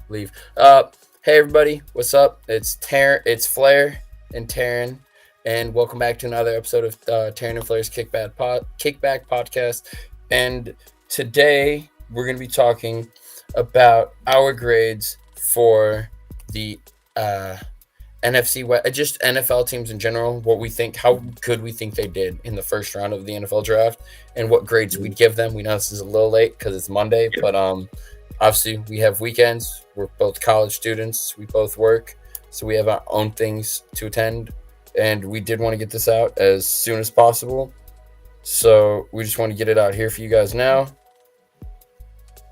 leave. Hey everybody, what's up? It's Flair and Taryn, and welcome back to another episode of Taryn and Flair's Kickback podcast. And today we're going to be talking about our grades for the NFC West, just NFL teams in general. What we think, how good we think they did in the first round of the NFL draft, and what grades we'd give them. We know this is a little late because it's Monday, but obviously we have weekends. We're both college students. We both work, so we have our own things to attend, and we did want to get this out as soon as possible. So we just want to get it out here for you guys now.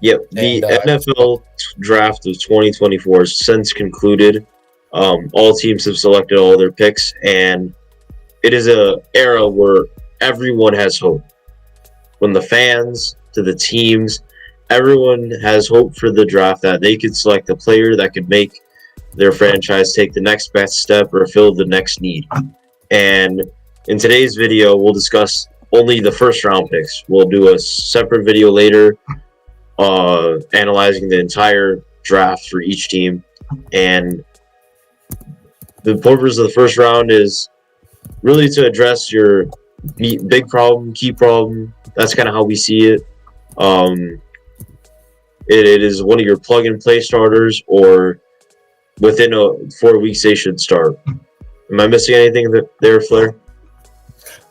Yep, the NFL draft of 2024 has since concluded. All teams have selected all their picks, and it is an era where everyone has hope. From the fans to the teams, everyone has hope for the draft that they could select a player that could make their franchise take the next best step or fill the next need. And in today's video, we'll discuss only the first round picks. We'll do a separate video later analyzing the entire draft for each team. And the purpose of the first round is really to address your big problem, key problem. That's kind of how we see it. It is one of your plug-and-play starters, or within 4 weeks they should start. Am I missing anything there, Flair?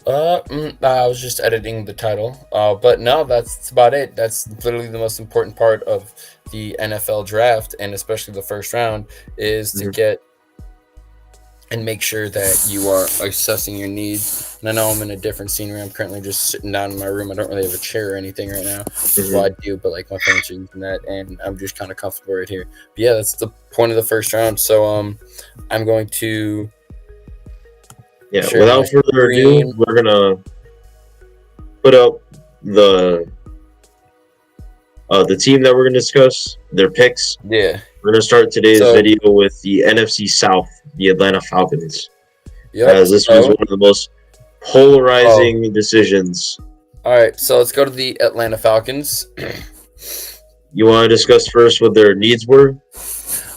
I was just editing the title. But no, that's about it. That's literally the most important part of the NFL draft, and especially the first round, is to get and make sure that you are assessing your needs. And I know I'm in a different scenery. I'm currently just sitting down in my room. I don't really have a chair or anything right now. Well, I do, but like my parents are using that, and I'm just kind of comfortable right here. But yeah, that's the point of the first round. So I'm going to. Yeah, without further ado, we're gonna put up the team that we're gonna discuss, their picks. Yeah. We're gonna start today's video with the NFC South, the Atlanta Falcons. As this was one of the most polarizing decisions. All right, so let's go to the Atlanta Falcons. You want to discuss first what their needs were?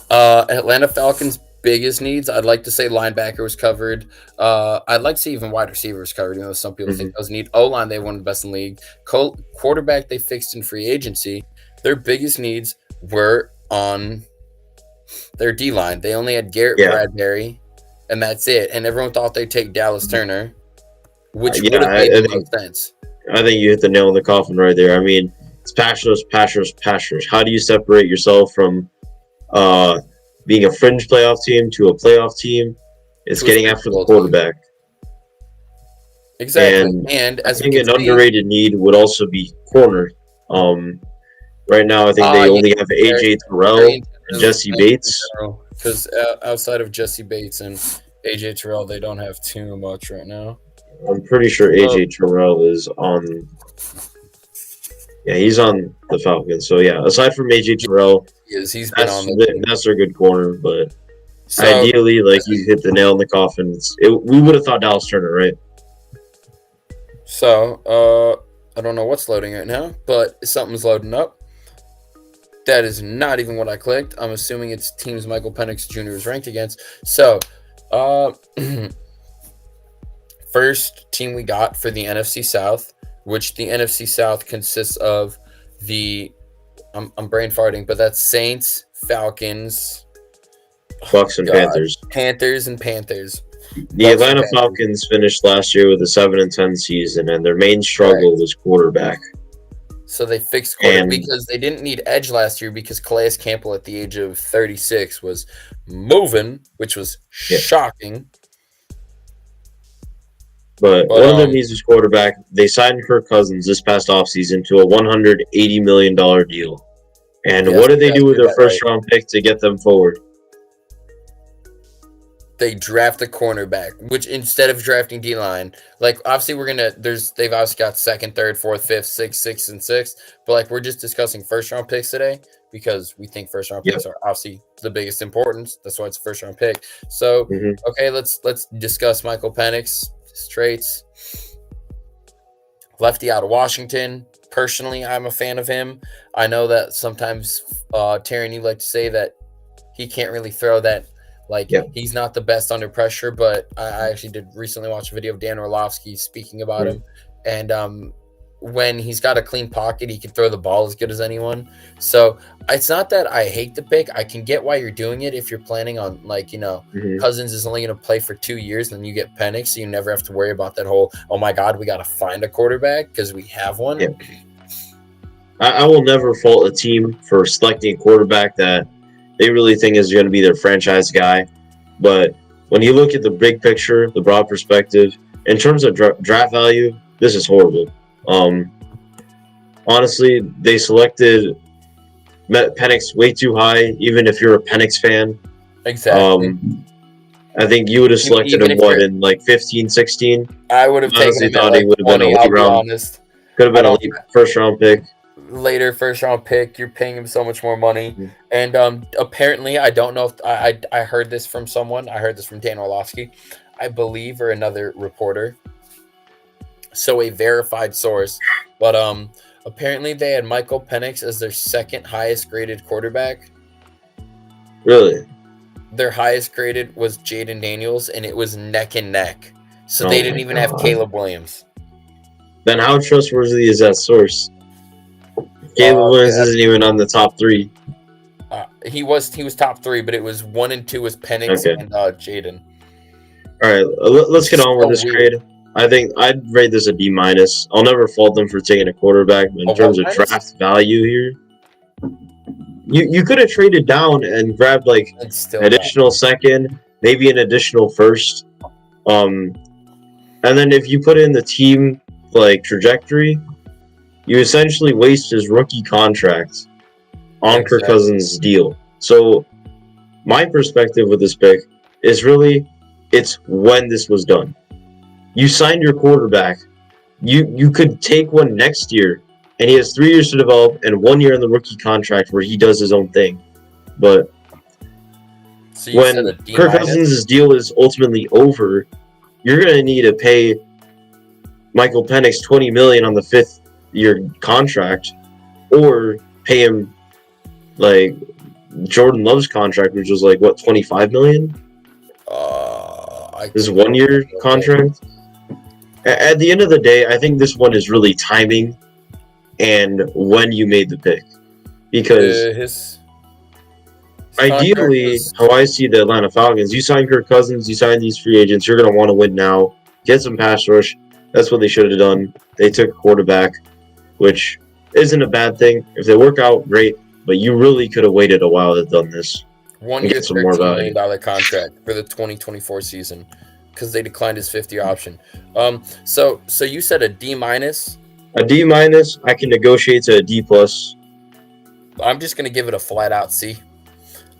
Atlanta Falcons' biggest needs, I'd like to say linebacker was covered. I'd like to see even wide receiver was covered, even though some people think those need. O-line, they won the best in the league. Quarterback, they fixed in free agency. Their biggest needs were on their D-line. They only had Garrett Bradbury, and that's it. And everyone thought they'd take Dallas Turner, which would have made the most sense. I think you hit the nail in the coffin right there. I mean, it's passers. How do you separate yourself from being a fringe playoff team to a playoff team? It's getting after the quarterback. Exactly. And I think an underrated need would also be corner. Right now, I think they only have AJ Terrell and Jesse Bates. Because outside of Jesse Bates and AJ Terrell, they don't have too much right now. I'm pretty sure AJ Terrell is on. Yeah, he's on the Falcons. So yeah, aside from AJ Terrell, he's been on. That's their good corner, but ideally, like you hit the nail in the coffin. We would have thought Dallas Turner, right? So I don't know what's loading right now, but something's loading up. That is not even what I clicked. I'm assuming it's teams Michael Penix Jr. is ranked against. So, first team we got for the NFC South, which the NFC South consists of I'm brain farting, but that's Saints, Falcons, Bucks, and Panthers. Panthers. The Atlanta Falcons finished last year with a 7-10 season, and their main struggle was quarterback. So they fixed quarterback because they didn't need edge last year because Calais Campbell at the age of 36 was moving, which was shocking. But one of their needs was quarterback. They signed Kirk Cousins this past offseason to a $180 million deal. And what did they do with their first-round pick to get them forward? They draft a cornerback, which instead of drafting D-line, like obviously they've obviously got second, third, fourth, fifth, sixth, and sixth. But like we're just discussing first-round picks today because we think first-round picks are obviously the biggest importance. That's why it's a first-round pick. So okay, let's discuss Michael Penix traits. lefty out of Washington. Personally, I'm a fan of him. I know that sometimes, Taryn, you like to say that he can't really throw that. Like, he's not the best under pressure, but I actually did recently watch a video of Dan Orlovsky speaking about him. And when he's got a clean pocket, he can throw the ball as good as anyone. So it's not that I hate the pick. I can get why you're doing it if you're planning on, like, Cousins is only going to play for 2 years, then you get Penix, so you never have to worry about that whole, oh my God, we got to find a quarterback because we have one. Yeah. I will never fault a team for selecting a quarterback that they really think is going to be their franchise guy. But when you look at the big picture, the broad perspective, in terms of draft value, this is horrible. Honestly, they selected Penix way too high, even if you're a Penix fan. Exactly. I think you would have selected him, in like 15, 16? I would have honestly thought he would have been a late round. Could have been a late first-round pick. Later first-round pick. You're paying him so much more money. Mm-hmm. And apparently, I don't know if I heard this from someone. I heard this from Dan Orlovsky, I believe, or another reporter. So a verified source. But apparently they had Michael Penix as their second highest graded quarterback. Really? Their highest graded was Jaden Daniels, and it was neck and neck. So they didn't even have Caleb Williams. Then how trustworthy is that source? Caleb Williams isn't even on the top 3. He was top 3, but it was 1 and 2 was Penix and Jaden. All right, let's get on with this grade. I think I'd rate this a D-. I'll never fault them for taking a quarterback, but in terms of draft value here, you could have traded down and grabbed like an additional second, maybe an additional first. And then if you put in the team like trajectory, you essentially waste his rookie contract on Kirk Cousins' deal. So my perspective with this pick is really it's when this was done. You signed your quarterback. You could take one next year, and he has 3 years to develop and 1 year in the rookie contract where he does his own thing. But when Kirk Cousins' deal is ultimately over, you're going to need to pay Michael Penix $20 million on the 5th-year contract, or pay him like Jordan Love's contract, which was like what, $25 million? This 1-year contract. At the end of the day, I think this one is really timing and when you made the pick. Because his ideally, how I see the Atlanta Falcons, you sign Kirk Cousins, you sign these free agents, you're going to want to win now. Get some pass rush. That's what they should have done. They took a quarterback, which isn't a bad thing. If they work out, great. But you really could have waited a while to have done this. 1 year, $13 million contract for the 2024 season, because they declined his 5th-year option. So you said a D-. A D-. I can negotiate to a D+. I'm just gonna give it a flat-out C.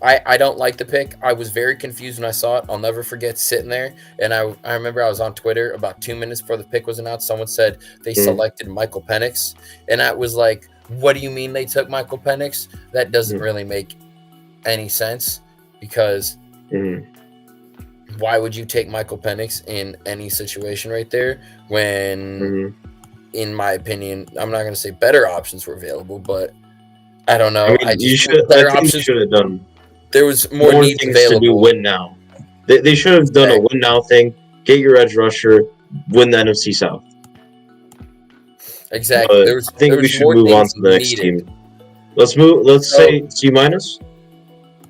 I don't like the pick. I was very confused when I saw it. I'll never forget sitting there, and I remember I was on Twitter about 2 minutes before the pick was announced. Someone said they selected Michael Penix, and I was like, "What do you mean they took Michael Penix? That doesn't really make any sense, because why would you take Michael Penix in any situation right there when, in my opinion, I'm not going to say better options were available, but I don't know. I mean, you should have done. There was more needs things available. To do win now. They should have done a win now thing. Get your edge rusher, win the NFC South. Exactly. I think we should move on to the next team. Let's say C-.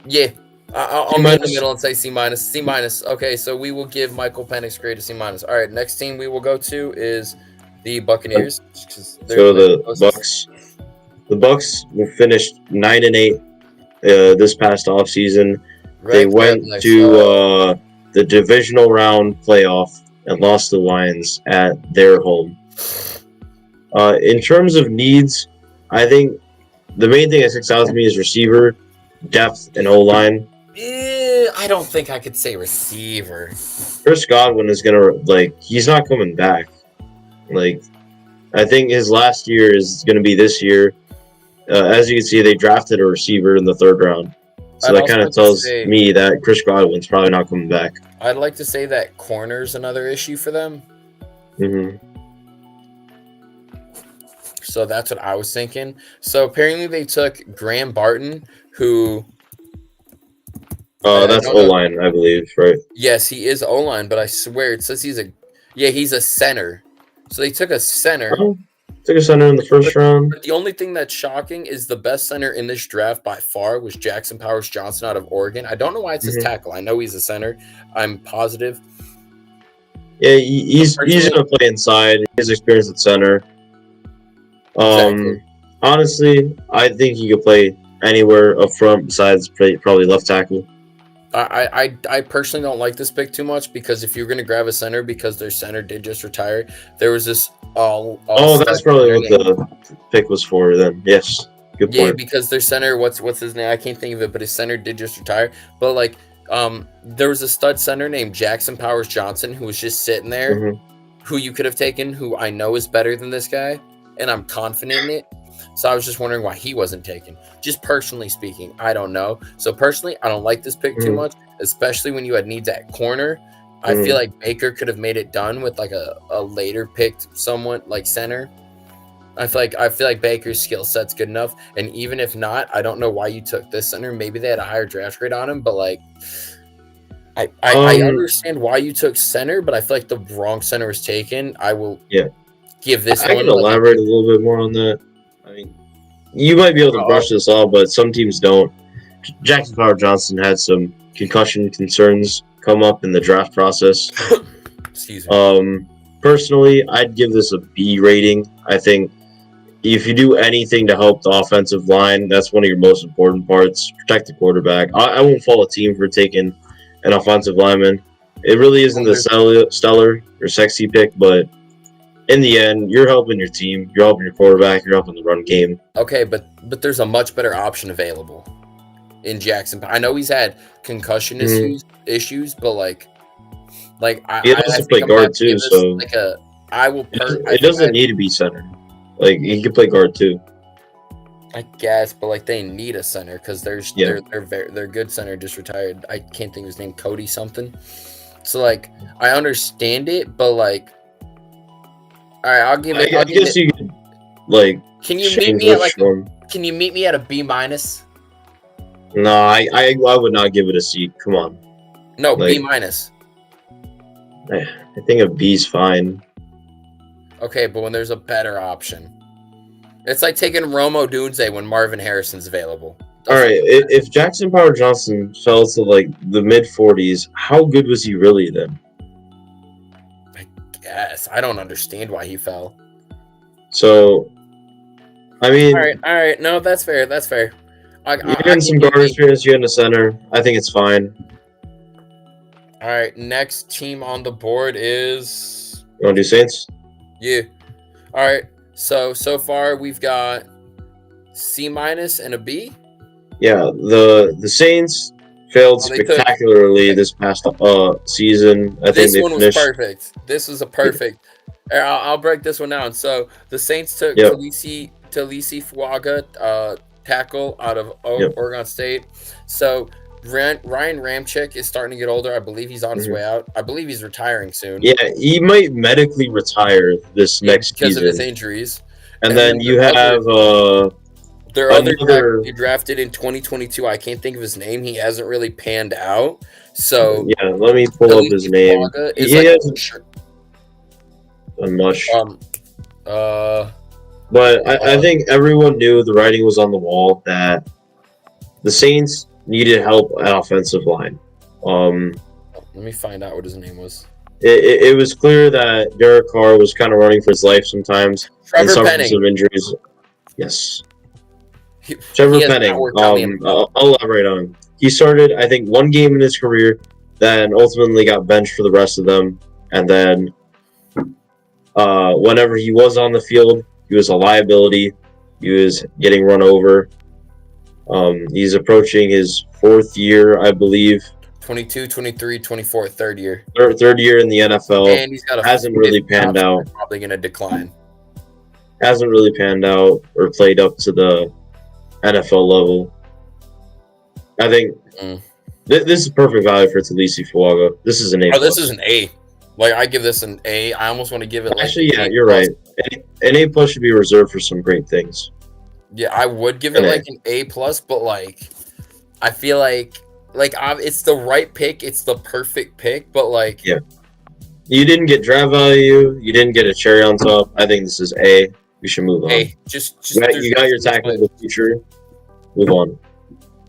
Yeah. I'll meet in the middle and say C-. C-. Okay, so we will give Michael Penix grade a C-. All right, next team we will go to is the Buccaneers. So the Bucs. The Bucs finished 9-8 this past offseason. They went to the divisional round playoff and lost the Lions at their home. In terms of needs, I think the main thing that sticks out to me is receiver, depth, and O-line. I don't think I could say receiver. Chris Godwin is he's not coming back. I think his last year is going to be this year. As you can see, they drafted a receiver in the 3rd round. So that kind of tells me that Chris Godwin's probably not coming back. I'd like to say that corner's another issue for them. So that's what I was thinking. So apparently they took Graham Barton, who That's O-line, I believe, right? Yes, he is O-line, but I swear it says he's a center. So they took a center. Oh, took a center in the first round. But the only thing that's shocking is the best center in this draft by far was Jackson Powers Johnson out of Oregon. I don't know why it says tackle. I know he's a center. I'm positive. Yeah, he's going to play inside. He has experience at center. Exactly. Honestly, I think he could play anywhere up front besides probably left tackle. I personally don't like this pick too much because if you're going to grab a center because their center did just retire, there was this that's probably what the pick was for then. Yes. Good point. Yeah, because their center, what's his name? I can't think of it, but his center did just retire. But like, there was a stud center named Jackson Powers Johnson who was just sitting there, who you could have taken, who I know is better than this guy, and I'm confident in it. So I was just wondering why he wasn't taken. Just personally speaking, I don't know. So personally, I don't like this pick too much, especially when you had needs at corner. I feel like Baker could have made it done with like a later picked someone like center. I feel like Baker's skill set's good enough, and even if not, I don't know why you took this center. Maybe they had a higher draft grade on him, but like, I understand why you took center, but I feel like the wrong center was taken. I will give this. I can elaborate a little bit more on that. I mean, you might be able to brush this off, but some teams don't. Jackson Powers Johnson had some concussion concerns come up in the draft process. Excuse me. Personally, I'd give this a B rating. I think if you do anything to help the offensive line, that's one of your most important parts. Protect the quarterback. I won't fault a team for taking an offensive lineman. It really isn't the stellar or sexy pick, but in the end, you're helping your team. You're helping your quarterback. You're helping the run game. Okay, but there's a much better option available in Jackson. I know he's had concussion issues, but he has to play guard too. So it doesn't need to be center. Like he can play guard too. I guess, but like they need a center because their good center just retired. I can't think of his name, Cody something. So like I understand it, but like, all right, I'll give it. I guess you could like. Can you meet me at Can you meet me at a B minus? No, I would not give it a C. Come on. No, B minus. I think a B's fine. Okay, but when there's a better option. It's like taking Rome Odunze when Marvin Harrison's available. All right, if Jackson Powers Johnson fell to like the mid 40s, how good was he really then? I guess. I don't understand why he fell. So, I mean... All right. No, that's fair. You're getting some guard experience, you're in the center. I think it's fine. All right, next team on the board is... You want to do Saints? Yeah. All right. So far we've got C minus and a B. Yeah, the Saints failed spectacularly this past season. I think this one was perfect. This was a perfect. I'll break this one down. So the Saints took Talisi Fuaga, tackle out of Oregon State. So Ryan Ramczyk is starting to get older. I believe he's on his way out. I believe he's retiring soon. Yeah, he might medically retire this next because season. Of his injuries. And then you have their other guy he drafted in 2022. I can't think of his name. He hasn't really panned out. So yeah, let me pull up his name. He has a mush. But I think everyone knew the writing was on the wall that the Saints needed help at offensive line. Let me find out what his name was. It was clear that Derek Carr was kind of running for his life sometimes. Trevor Penning. Some injuries. Yes. Trevor Penning. I'll elaborate on him. He started, I think, one game in his career, then ultimately got benched for the rest of them. And then whenever he was on the field, he was a liability. He was getting run over. He's approaching his fourth year, I believe. 22, 23, 24, third year. Third year in the NFL. And he's got hasn't really panned out. Probably going to decline. Hasn't really panned out or played up to the NFL level. I think this is perfect value for Talisi Fuaga. This is an A+. Oh, this is an A. Like I give this an A. I almost want to give it like Actually, yeah, A you're plus. right. An A plus should be reserved for some great things. Yeah, I would give it like an A plus, but like I feel like it's the right pick. It's the perfect pick, but like yeah, you didn't get draft value. You didn't get a cherry on top. I think this is A. We should move on. A. Just you got your tackle of the future. Move on.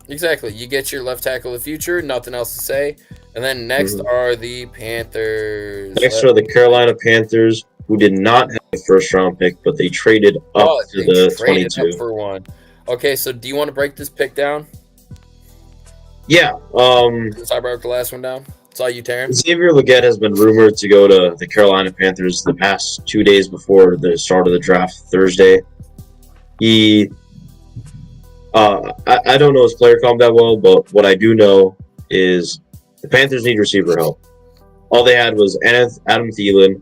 Exactly. You get your left tackle of the future. Nothing else to say. And then next are the Panthers. Next are the Carolina Panthers, who did not have a first round pick, but they traded up to the 22 for one. Okay, so do you want to break this pick down? Yeah. Since I broke the last one down. Saw you, Taryn. Xavier Legette has been rumored to go to the Carolina Panthers the past 2 days before the start of the draft Thursday. He, I don't know his player comp that well, but what I do know is the Panthers need receiver help. All they had was Adam Thielen,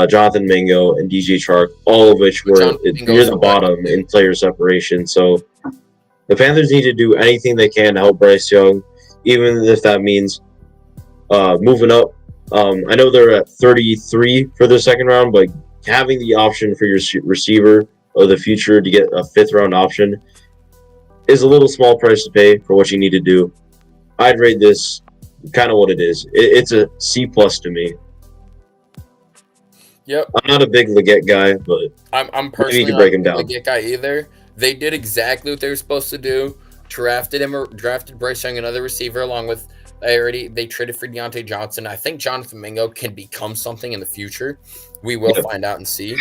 Jonathan Mingo, and DJ Chark, all of which were near the bottom in player separation. So the Panthers need to do anything they can to help Bryce Young, even if that means moving up. I know they're at 33 for the second round, but having the option for your receiver of the future to get a 5th round option is a little small price to pay for what you need to do. I'd rate this kind of what it is. It's a C plus to me. Yep. I'm not a big Legette guy, but I'm personally not a Legette guy either. They did exactly what they were supposed to do. Drafted Bryce Young, another receiver, along with they traded for Deontay Johnson. I think Jonathan Mingo can become something in the future. We will find out and see.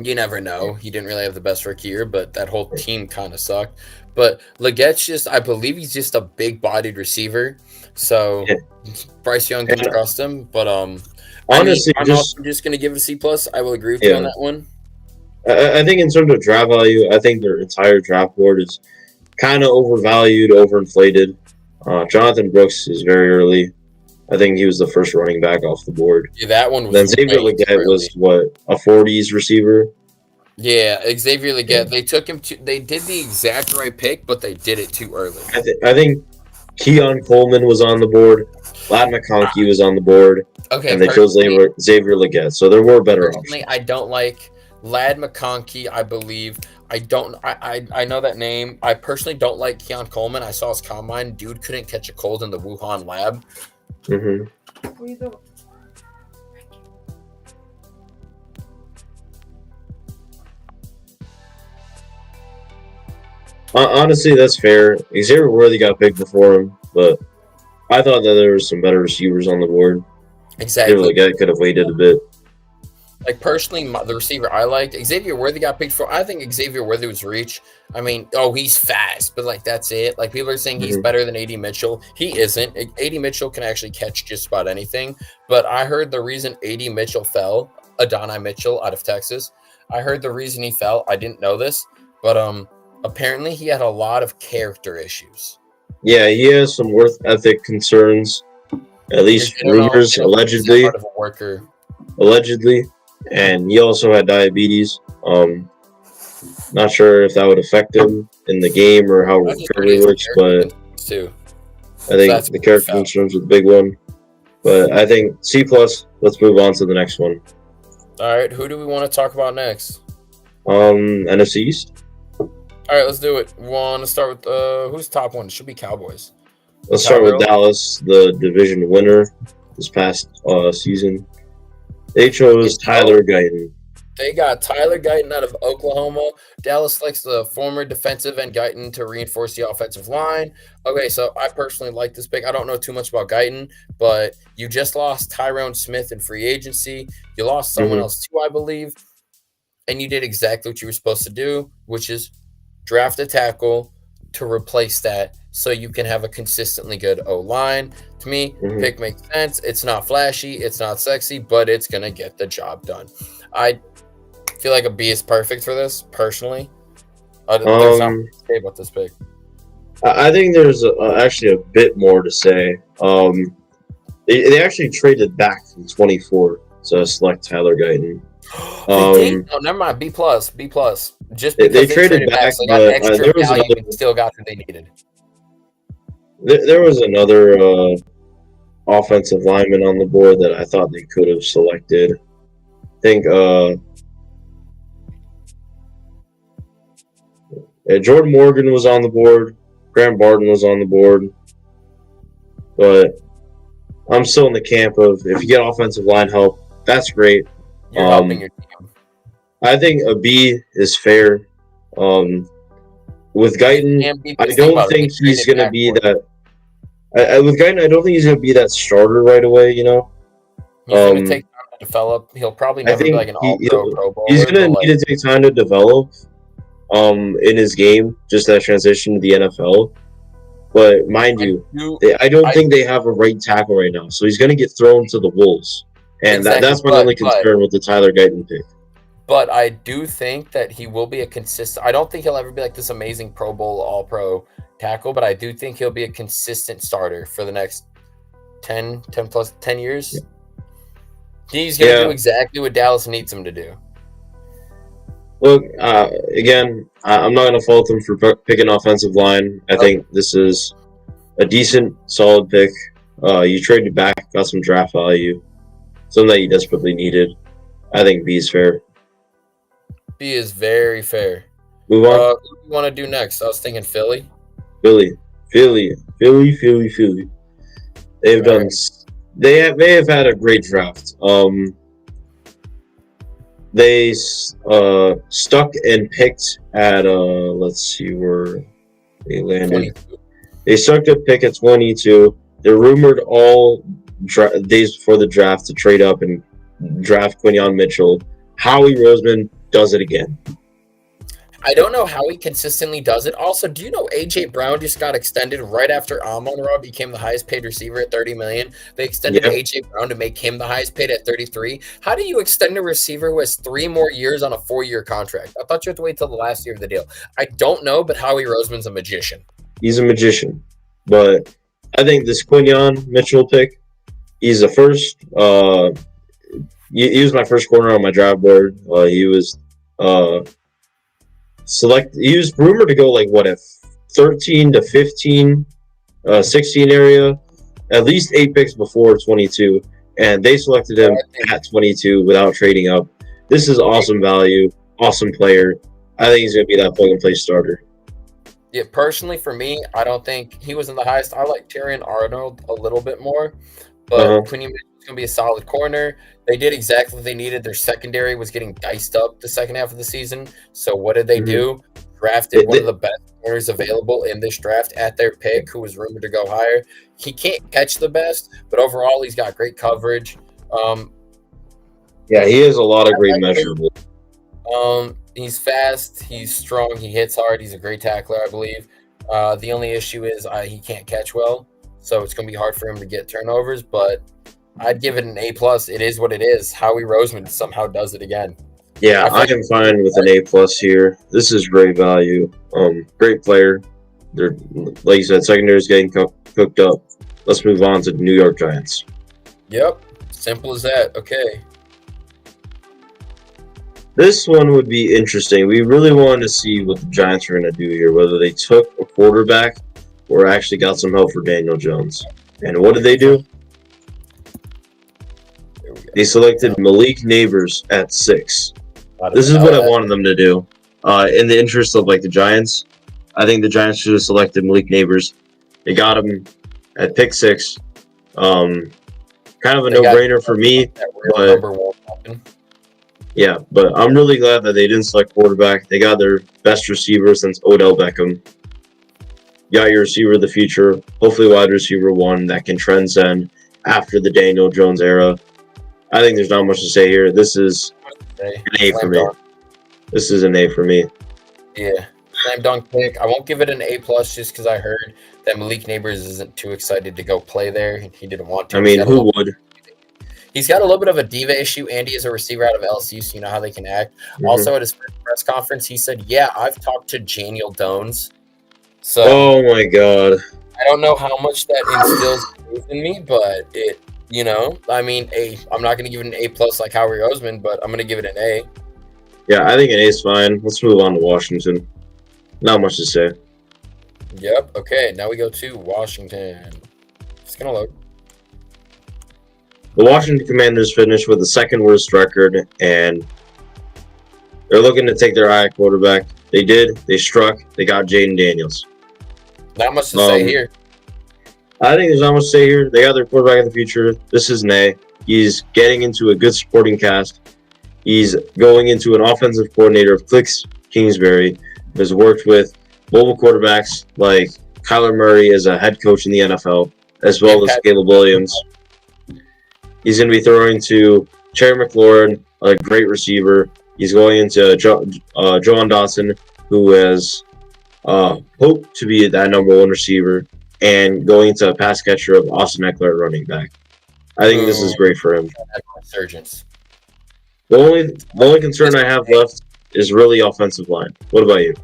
You never know. He didn't really have the best rookie year, but that whole team kind of sucked. But Legette's I believe he's just a big-bodied receiver. So Bryce Young can trust him. But honestly, I'm just going to give it a C+. I will agree with you on that one. I think in terms of draft value, I think their entire draft board is kind of overvalued, overinflated. Jonathan Brooks is very early. I think he was the first running back off the board. Yeah, that one was. Then Xavier Legette was a 40s receiver. Yeah, Xavier Legette. They took him to. They did the exact right pick, but they did it too early. I think Keon Coleman was on the board. Ladd McConkey was on the board. Okay, and they chose Xavier Legette. So there were better options. I don't like Ladd McConkey. I believe. I know that name. I personally don't like Keon Coleman. I saw his combine. Dude couldn't catch a cold in the Wuhan lab. Mm-hmm. Honestly, that's fair. Xavier Worthy got picked before him, but I thought that there were some better receivers on the board. Exactly. Xavier Legette could have waited a bit. Like, personally, the receiver I liked, Xavier Worthy got picked for. I think Xavier Worthy was reach. I mean, he's fast, but, like, that's it. Like, people are saying he's better than A.D. Mitchell. He isn't. A.D. Mitchell can actually catch just about anything. But I heard the reason A.D. Mitchell fell, Adonai Mitchell out of Texas, I heard the reason he fell. I didn't know this, but apparently he had a lot of character issues. Yeah, he has some work ethic concerns. At least rumors, allegedly. Part of a worker. Allegedly. And he also had diabetes. Not sure if that would affect him in the game or how recovery works, but I think the character concerns are the big one. But I think C+. Let's move on to the next one. All right, who do we want to talk about next? NFC East. All right, let's do it. We want to start with who's top one? It should be Cowboys. Let's start with Dallas, the division winner this past season. They chose Tyler Guyton. They got Tyler Guyton out of Oklahoma. Dallas selects the former defensive end Guyton to reinforce the offensive line. Okay, so I personally like this pick. I don't know too much about Guyton, but you just lost Tyrone Smith in free agency. You lost someone else too, I believe. And you did exactly what you were supposed to do, which is draft a tackle to replace that so you can have a consistently good O-line. To me, pick makes sense. It's not flashy. It's not sexy, but it's going to get the job done. I feel like a B is perfect for this, personally. There's not much to say about this pick. I think there's actually a bit more to say. They actually traded back from 24 to select Tyler Guyton. Never mind. B+. Just because they traded back, so got extra value and still got what they needed. There was another offensive linemen on the board that I thought they could have selected. I think Jordan Morgan was on the board. Graham Barton was on the board. But I'm still in the camp of if you get offensive line help, that's great. You're helping your team. I think a B is fair. With Guyton, I don't think he's going to be that. With Guyton, I don't think he's going to be that starter right away. You know, he's going to take time to develop. He'll probably never be like an all-pro Pro Bowler. He's going to need to take time to develop. In his game, just that transition to the NFL. But mind you, I don't think they have a right tackle right now, so he's going to get thrown to the wolves, and that's my only concern with the Tyler Guyton pick. But I do think that he will be a consistent. I don't think he'll ever be like this amazing Pro Bowl All-Pro tackle, but I do think he'll be a consistent starter for the next 10 years. Yeah. He's going to do exactly what Dallas needs him to do. Look, again, I'm not going to fault them for picking offensive line. I think this is a decent, solid pick. You traded back, got some draft value, something that you desperately needed. I think B is fair. B is very fair. Move on. What do you want to do next? I was thinking Philly. Philly. They've done. They have had a great draft. They stuck and picked at let's see where they landed. 22. They stuck to pick at 22. They're rumored all days before the draft to trade up and draft Quinyon Mitchell. Howie Roseman does it again. I don't know how he consistently does it. Also, do you know A.J. Brown just got extended right after Amon-Ra became the highest paid receiver at $30 million? They extended A.J. Brown to make him the highest paid at $33. How do you extend a receiver who has 3 more years on a 4-year contract? I thought you had to wait till the last year of the deal. I don't know, but Howie Roseman's a magician. He's a magician. But I think this Quinyon Mitchell pick, he's the first. He was my first corner on my draft board. He was he was rumored to go like a 13 to 15, 16 area, at least 8 picks before 22, and they selected him at 22 without trading up. This is awesome value, awesome player. I think he's going to be that plug-and-play starter. Yeah, personally for me, I don't think he was in the highest. I like Terrion Arnold a little bit more, but Quinyon Mitchell is going to be a solid corner. They did exactly what they needed. Their secondary was getting diced up the second half of the season. So what did they do? Drafted one of the best corners available in this draft at their pick, who was rumored to go higher. He can't catch the best, but overall he's got great coverage. Yeah, he has a lot of great measurables. He's fast, he's strong, he hits hard, he's a great tackler, I believe. The only issue is he can't catch well, so it's going to be hard for him to get turnovers, but I'd give it an A+. It is what it is. Howie Roseman somehow does it again. Yeah, I am fine with an A+ here. This is great value. Great player. They're, like you said, secondary is getting cooked up. Let's move on to the New York Giants. Yep, simple as that. Okay. This one would be interesting. We really wanted to see what the Giants are going to do here, whether they took a quarterback or actually got some help for Daniel Jones. And what did they do? They selected Malik Nabers at 6. This is what I wanted them to do. In the interest of the Giants, I think the Giants should have selected Malik Nabers. They got him at pick 6. Kind of a no-brainer for me. But I'm really glad that they didn't select quarterback. They got their best receiver since Odell Beckham. You got your receiver of the future, hopefully wide receiver 1 that can transcend after the Daniel Jones era. I think there's not much to say here. This is an A for me. This is an A for me. Yeah. Slam dunk pick. I won't give it an A+ just because I heard that Malik Nabers isn't too excited to go play there. He didn't want to. I mean, who would? He's got a little bit of a diva issue. Andy is a receiver out of LSU, so you know how they can act. Also, at his press conference, he said, "Yeah, I've talked to Daniel Jones." So, oh my God! I don't know how much that instills faith in me, but it, I mean, I'm not going to give it an A+ like Howie Roseman, but I'm going to give it an A. Yeah, I think an A is fine. Let's move on to Washington. Not much to say. Yep. Okay. Now we go to Washington. It's gonna load. The Washington Commanders finished with the second worst record, and they're looking to take their eye at quarterback. They did. They struck. They got Jaden Daniels. Not much to say here. I think there's not much to say here. They got their quarterback in the future. This is Nay. He's getting into a good supporting cast. He's going into an offensive coordinator of Cliff Kingsbury. Has worked with mobile quarterbacks like Kyler Murray as a head coach in the NFL, as well as Caleb Williams. He's going to be throwing to Terry McLaurin, a great receiver. He's going into Johan Dotson, who has hoped to be that number one receiver, and going into a pass catcher of Austin Eckler at running back. I think this is great for him. Resurgence. The only concern I have left is really offensive line. What about you?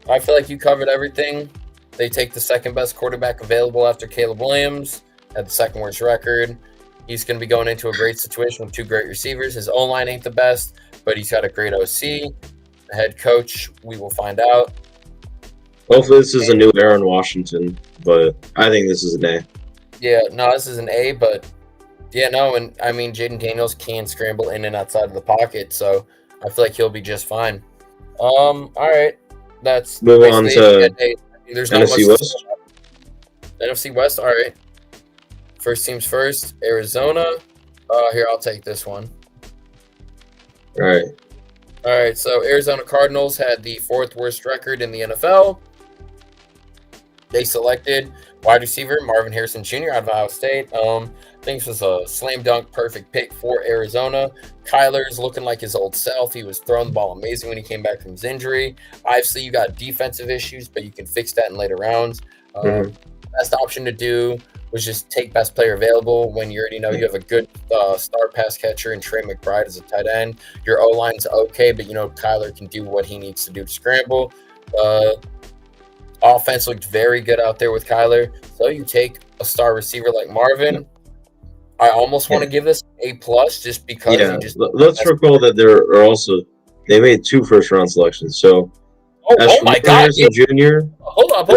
I feel like you covered everything. They take the second best quarterback available after Caleb Williams, had the second worst record. He's going to be going into a great situation with two great receivers. His O-line ain't the best, but he's got a great OC. The head coach, we will find out. Hopefully this is a new era in Washington, but I think this is an A. Yeah, no, this is an A, but yeah, no, and I mean, Jaden Daniels can scramble in and outside of the pocket, so I feel like he'll be just fine. All right, that's move on to there's not NFC West. NFC West, all right. First teams first, Arizona. Here, I'll take this one. All right, so Arizona Cardinals had the fourth worst record in the NFL. They selected wide receiver Marvin Harrison Jr. out of Ohio State. I think this was a slam dunk perfect pick for Arizona. Kyler's looking like his old self. He was throwing the ball amazing when he came back from his injury. Obviously, you got defensive issues, but you can fix that in later rounds. Best option to do was just take best player available when you already know you have a good star pass catcher and Trey McBride as a tight end. Your O-line's okay, but you know Kyler can do what he needs to do to scramble. Offense looked very good out there with Kyler. So you take a star receiver like Marvin. I almost want to give this A+ just because. Yeah, let's recall that there are they made 2 first-round selections. So, oh my God, Jr. Hold on. They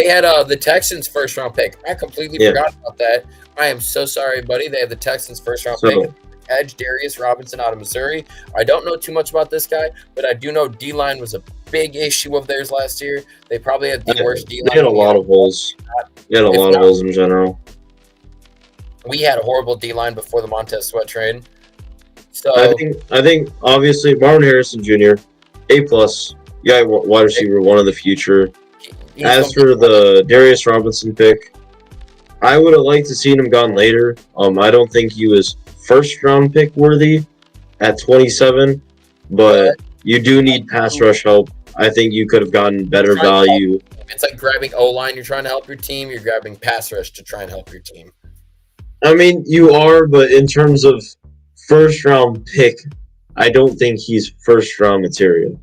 had the Texans first round pick. I completely forgot about that. I am so sorry, buddy. They have the Texans first round pick. Edge Darius Robinson out of Missouri. I don't know too much about this guy, but I do know D-line was a big issue of theirs last year. They probably had the worst D-line. They had a lot of holes. They had a lot of holes in general. We had a horrible D-line before the Montez Sweat trade. So I think obviously Marvin Harrison Jr. A+. Yeah, wide receiver, one of the future. As for the Darius Robinson pick, I would have liked to seen him gone later. I don't think he was first round pick worthy at 27, but you do need pass rush help. I think you could have gotten better value. It's like grabbing O-line, you're trying to help your team. You're grabbing pass rush to try and help your team. I mean, you are, but in terms of first round pick, I don't think he's first round material.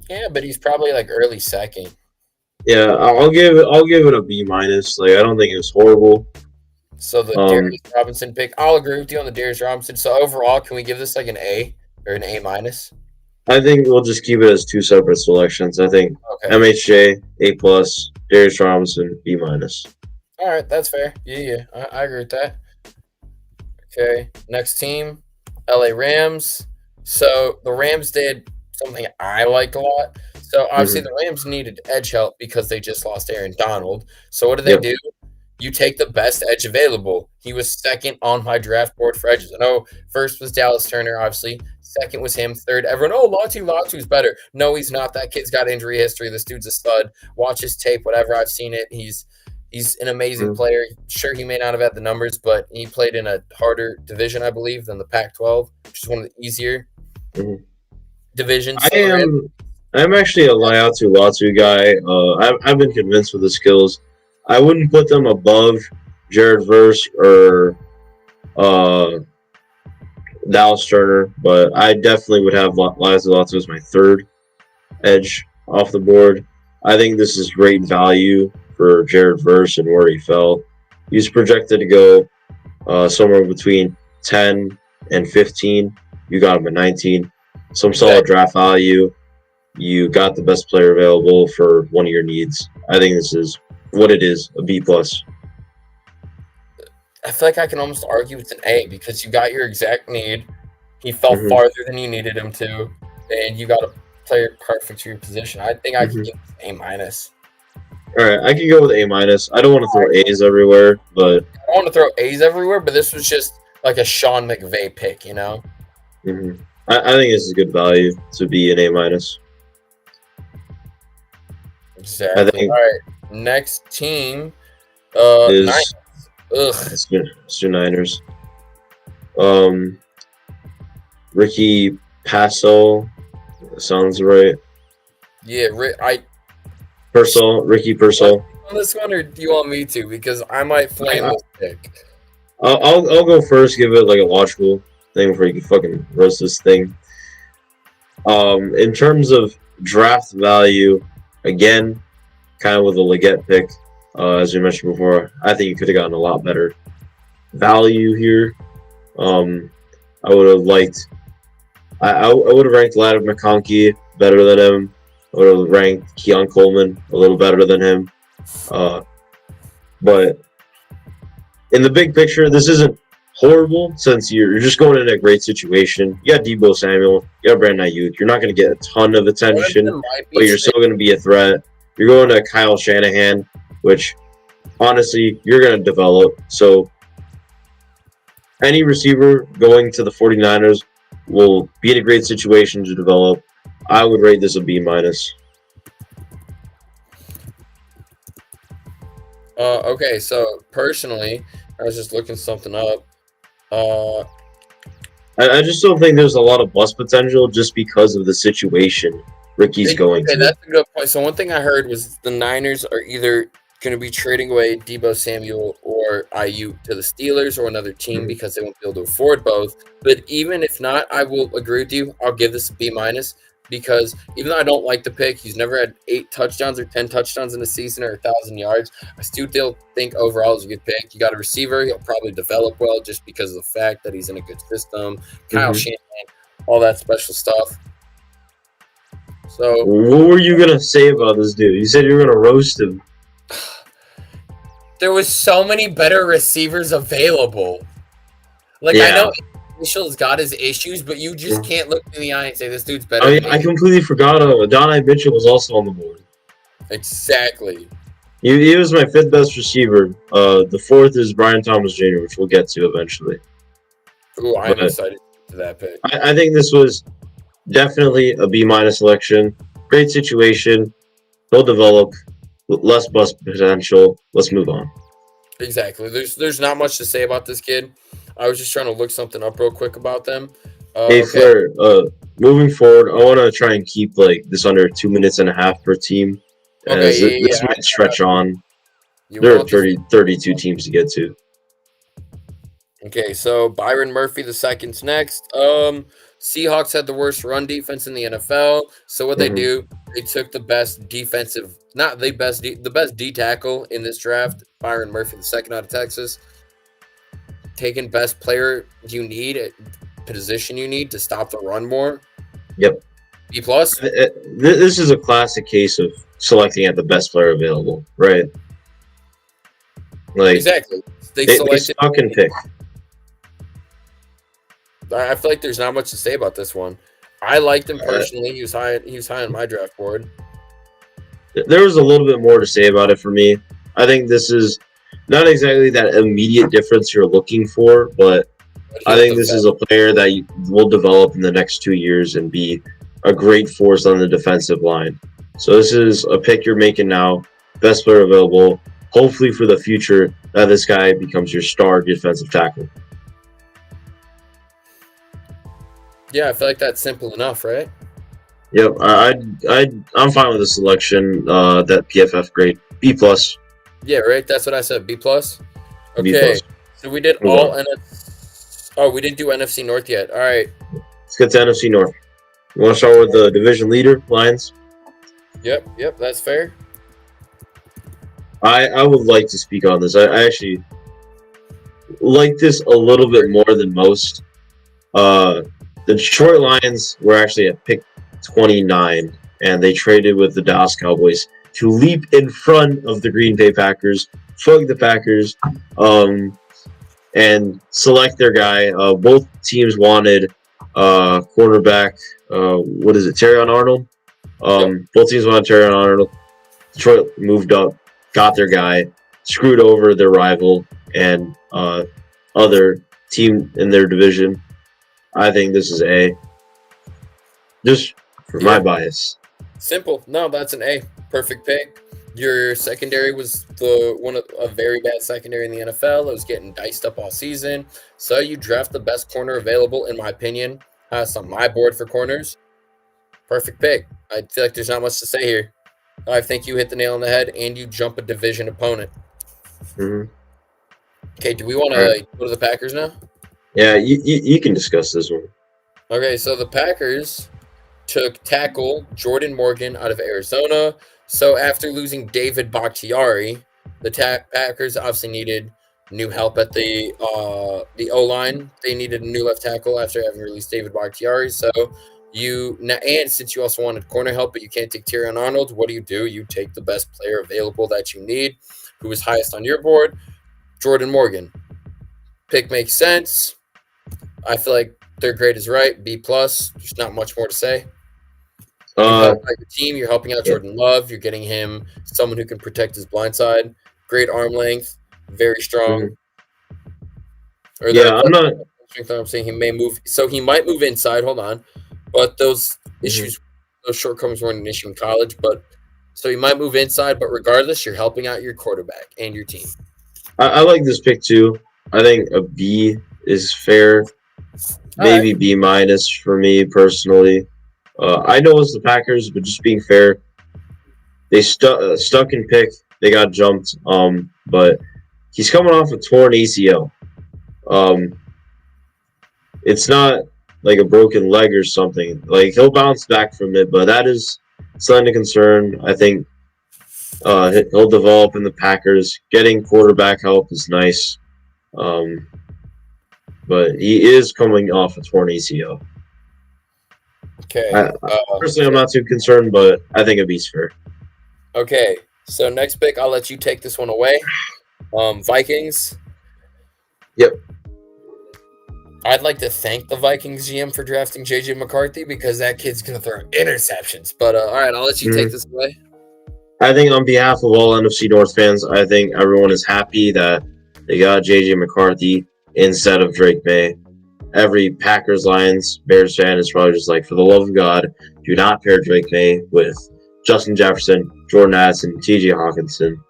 Yeah, but he's probably like early second. Yeah, I'll give it a B-. Like, I don't think it was horrible. So the Darius Robinson pick, I'll agree with you on the Darius Robinson. So overall, can we give this like an A or an A-? I think we'll just keep it as 2 separate selections. I think MHJ A+, Darius Robinson B-. All right, that's fair. Yeah, I agree with that. Okay, next team, LA Rams. So the Rams did something I liked a lot. So obviously the Rams needed edge help because they just lost Aaron Donald. So what did they do? You take the best edge available. He was second on my draft board for edges. I know first was Dallas Turner, obviously. Second was him. Third, everyone, Latu's better. No, he's not. That kid's got injury history. This dude's a stud. Watch his tape, whatever. I've seen it. He's an amazing player. Sure, he may not have had the numbers, but he played in a harder division, I believe, than the Pac-12, which is one of the easier divisions. I'm actually a Latu guy. I've been convinced with the skills. I wouldn't put them above Jared Verse or Dallas Turner, but I definitely would have Latu as my third edge off the board. I think this is great value for Jared Verse and where he fell. He's projected to go somewhere between 10 and 15. You got him at 19. Some solid draft value. You got the best player available for one of your needs. I think this is what it is, a B plus. I feel like I can almost argue it's an A because you got your exact need. He fell farther than you needed him to, and you got a player perfect for your position. I think I could give it A minus. All right, I can go with A minus. I don't want to throw A's everywhere, but I don't want to throw A's everywhere. But this was just like a Sean McVay pick, you know. I think this is good value to be an A minus. Exactly. I think all right, next team is Niners. It's your Niners. Ricky Paso sounds right. Yeah, Ricky Pearsall. On this one, or do you want me to? Because I might flame this pick. I'll go first. Give it like a logical thing before you can fucking roast this thing. In terms of draft value, again, kind of with a Leggett pick, as you mentioned before, I think you could have gotten a lot better value here. I would have liked. I would have ranked Ladd McConkey better than him. I would have ranked Keon Coleman a little better than him. But in the big picture, this isn't horrible since you're just going in a great situation. You got Deebo Samuel, you got Brandon Ayuk. You're not going to get a ton of attention, but you're still going to be a threat. You're going to Kyle Shanahan, which honestly, you're going to develop. So any receiver going to the 49ers will be in a great situation to develop. I would rate this a B minus. Okay, so personally, I was just looking something up. I just don't think there's a lot of bust potential just because of the situation Ricky's going to. That's a good point. So one thing I heard was the Niners are either going to be trading away Deebo Samuel or Ayuk to the Steelers or another team because they won't be able to afford both. But even if not, I will agree with you. I'll give this a B minus because even though I don't like the pick, he's never had 8 touchdowns or 10 touchdowns in a season or 1,000 yards. I still think overall it's a good pick. You got a receiver. He'll probably develop well just because of the fact that he's in a good system. Kyle Shanahan, all that special stuff. So, what were you going to say about this dude? You said you were going to roast him. There was so many better receivers available. Like, I know Mitchell's got his issues, but you just can't look in the eye and say this dude's better. I completely forgot. Adonai Mitchell was also on the board. Exactly. He was my 5th best receiver. The 4th is Brian Thomas Jr., which we'll get to eventually. Ooh, I'm excited for that pick. I think this was definitely a B minus selection. Great situation. He'll develop. Less bust potential. Let's move on. Exactly. There's not much to say about this kid. I was just trying to look something up real quick about them. Hey, Flair, moving forward, I want to try and keep like this under 2.5 minutes per team. This might stretch on. There are 32 teams to get to. Okay, so Byron Murphy II's next. Seahawks had the worst run defense in the NFL. So what they do, they took the best defensive, not the best D tackle in this draft, Byron Murphy II out of Texas. Taking best player you need, position you need to stop the run more. Yep. B plus. This is a classic case of selecting at the best player available, right? Like exactly. They suck and pick. I feel like there's not much to say about this one. I liked him personally. He was high on my draft board. There was a little bit more to say about it for me. I think this is not exactly that immediate difference you're looking for, but I think this is a player that will develop in the next 2 years and be a great force on the defensive line. So this is a pick you're making now, best player available, hopefully for the future that this guy becomes your star defensive tackle. Yeah, I feel like that's simple enough, right? Yep, I'm fine with the selection. That PFF grade B plus. Yeah, right. That's what I said. B plus. Okay, B plus. So we did all NFC. Oh, we didn't do NFC North yet. All right. Let's get to NFC North. You want to start with the division leader, Lions? Yep, that's fair. I would like to speak on this. I actually like this a little bit more than most. The Detroit Lions were actually at pick 29, and they traded with the Dallas Cowboys to leap in front of the Green Bay Packers, fuck the Packers, and select their guy. Both teams wanted quarterback. What is it? Terrion Arnold. Both teams wanted Terrion Arnold. Detroit moved up, got their guy, screwed over their rival and other team in their division. I think this is A. Just for my bias. Simple. No, that's an A. Perfect pick. Your secondary was a very bad secondary in the NFL. It was getting diced up all season. So you draft the best corner available, in my opinion. That's on my board for corners. Perfect pick. I feel like there's not much to say here. I think you hit the nail on the head, and you jump a division opponent. Mm-hmm. Okay, do we want to go to the Packers now? Yeah, you can discuss this one. Okay, so the Packers took tackle Jordan Morgan out of Arizona. So after losing David Bakhtiari, the Packers obviously needed new help at the O-line. They needed a new left tackle after having released David Bakhtiari. So and since you also wanted corner help, but you can't take Terrion Arnold, what do? You take the best player available that you need, who is highest on your board, Jordan Morgan. Pick makes sense. I feel like their grade is right, B+. There's not much more to say. You're helping out your team. You're helping out Jordan Love. You're getting him someone who can protect his blind side. Great arm length. Very strong. I'm not. I'm saying he may move. So he might move inside. Hold on. But those issues, those shortcomings weren't an issue in college. But so he might move inside. But regardless, you're helping out your quarterback and your team. I like this pick too. I think a B is fair. Maybe B- for me personally. I know it's the Packers, but just being fair, they stuck in pick. They got jumped. But he's coming off a torn ACL. It's not like a broken leg or something. Like he'll bounce back from it, but that is something to concern. I think he'll develop in the Packers. Getting quarterback help is nice. But he is coming off a torn ACL. Okay. Personally, I'm not too concerned, but I think a B's fair. Okay. So next pick, I'll let you take this one away. Vikings. Yep. I'd like to thank the Vikings GM for drafting J.J. McCarthy because that kid's going to throw interceptions. But all right, I'll let you take this away. I think on behalf of all NFC North fans, I think everyone is happy that they got J.J. McCarthy instead of Drake May. Every Packers, Lions, Bears fan is probably just like, for the love of God, do not pair Drake May with Justin Jefferson, Jordan Addison, T.J. Hawkinson.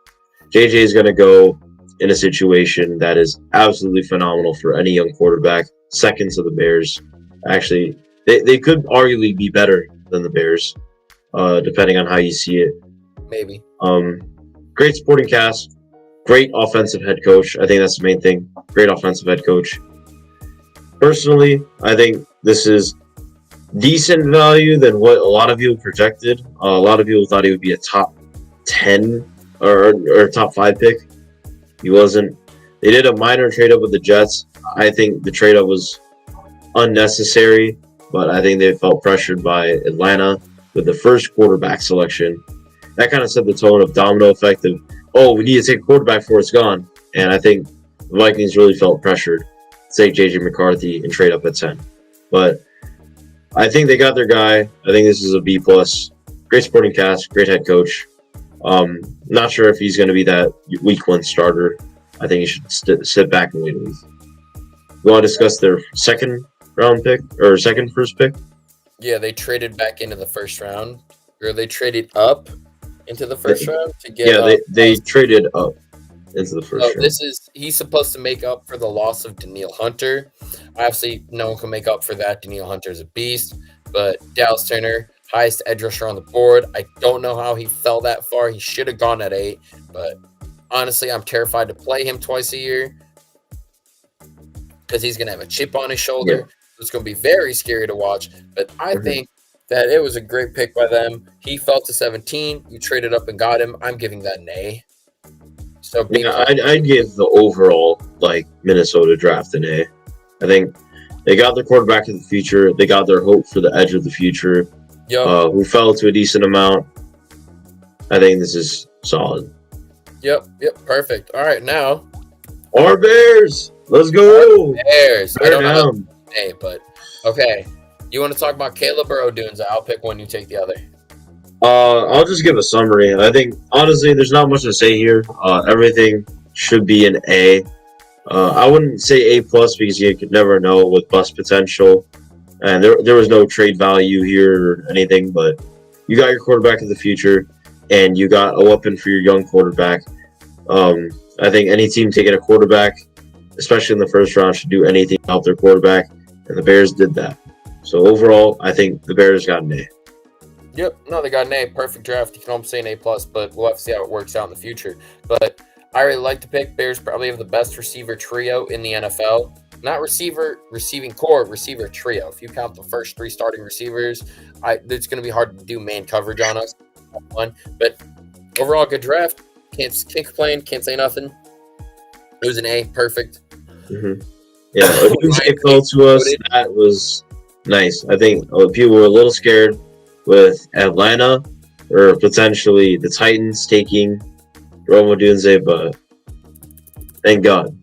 J.J. is going to go in a situation that is absolutely phenomenal for any young quarterback, second to the Bears. Actually, they could arguably be better than the Bears, depending on how you see it. Maybe. Great supporting cast, great offensive head coach. I think that's the main thing. Great offensive head coach. Personally, I think this is decent value than what a lot of people projected. A lot of people thought he would be a top 10 or top 5 pick. He wasn't. They did a minor trade up with the Jets. I think the trade up was unnecessary, but I think they felt pressured by Atlanta with the first quarterback selection. That kind of set the tone of domino effect of, we need to take a quarterback before it's gone. And I think the Vikings really felt pressured to take J.J. McCarthy and trade up at 10. But I think they got their guy. I think this is a B+. Great supporting cast, great head coach. Not sure if he's going to be that week 1 starter. I think he should sit back and wait a week. You want to discuss their second first pick? Yeah, they traded back into the first round, or they traded up into the first round to get. Yeah, they traded up into the first round. He's supposed to make up for the loss of Danielle Hunter. Obviously, no one can make up for that. Danielle Hunter is a beast, but Dallas Turner, highest edge rusher on the board. I don't know how he fell that far. He should have gone at 8, but honestly, I'm terrified to play him twice a year because he's going to have a chip on his shoulder. Yeah. It's going to be very scary to watch, but I think that it was a great pick by them. He fell to 17. You traded up and got him. I'm giving that an A. So I'd give the overall Minnesota draft an A. I think they got their quarterback of the future. They got their hope for the edge of the future, who fell to a decent amount. I think this is solid. Yep, perfect. All right, now our Bears. Let's go. Bears. Bear I don't down. know hey, but okay. You want to talk about Caleb or Odunze? I'll pick one. You take the other. I'll just give a summary. I think honestly, there's not much to say here. Everything should be an A. I wouldn't say A plus because you could never know with bust potential, and there was no trade value here or anything. But you got your quarterback of the future, and you got a weapon for your young quarterback. I think any team taking a quarterback, especially in the first round, should do anything to help their quarterback, and the Bears did that. So overall, I think the Bears got an A. Yep, no, they got an A. Perfect draft. You can almost say an A plus, but we'll have to see how it works out in the future. But I really like the pick. Bears probably have the best receiver trio in the NFL. Not receiving core, receiver trio. If you count the first 3 starting receivers, it's going to be hard to do man coverage on us. But overall, good draft. Can't complain. Can't say nothing. It was an A. Perfect. Mm-hmm. Yeah, it fell to us. That was nice. I think people were a little scared with Atlanta or potentially the Titans taking Rome Odunze, but thank God.